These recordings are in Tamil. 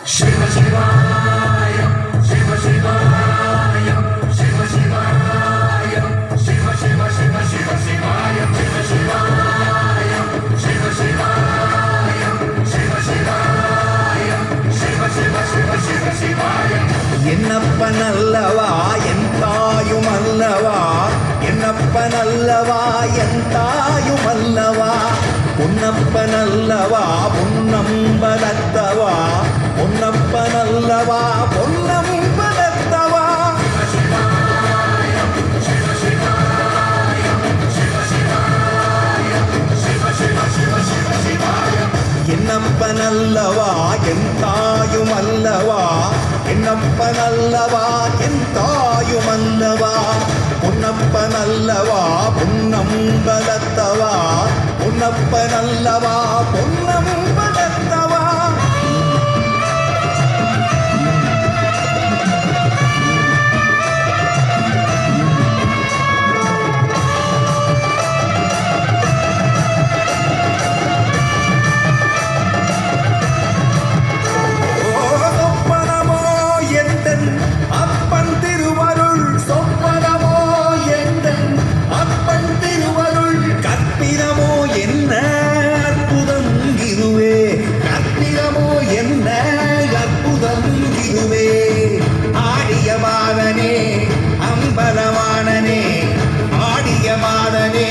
ಶಿವ ಶಿವಾಯ ಶಿವ ಶಿವಾಯ ಶಿವ ಶಿವಾಯ ಶಿವ ಶಿವ ಶಿವ ಶಿವ ಶಿವಾಯ ಶಿವ ಶಿವಾಯ ಶಿವ ಶಿವಾಯ ಶಿವ ಶಿವಾಯ ಶಿವ ಶಿವ ಶಿವ ಶಿವ ಶಿವಾಯ என்னப்பனல்லவா என் தாயுமல்லவா என்னப்பனல்லவா என் தாயுமல்லவா பொன்னப்பனல்லவா பொன்னம்பலத்தவா பொன்னப்பனல்லவா பொன்னம்பலத்தவா என்னப்பனல்லவா என் தாயுமல்லவா என்னப்பனல்லவா என் தாயுமல்லவா பொன்னப்பனல்லவா பொன்னம்பலத்தவா பொன்னப்பனல்லவா பொன்னம்பலத்தவா அப்பன் திருவருள் சொப்பனமோ எந்தன் அப்பன் திருவருள் கற்பிதமோ என்ன அற்புதம் இதுவே கற்பிதமோ என்ன அற்புதம் இதுவே ஆடிய மாதனே அம்பலவாணனே ஆடிய மாதனே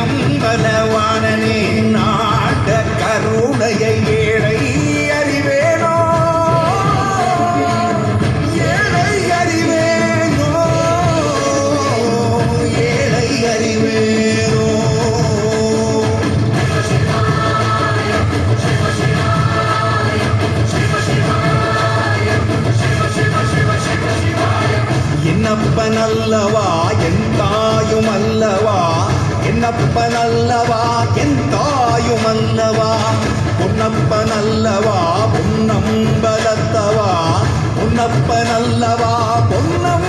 அம்பலவாணனே நாட கருணையை ஏழை அறிவேனோ என்னப்பனல்லவா என் தாயுமல்லவா என்னப்பனல்லவா என் தாயுமல்லவா பொன்னப்பனல்லவா பொன்னம்பலத்தவா பொன்னப்பனல்லவா பொன்னம்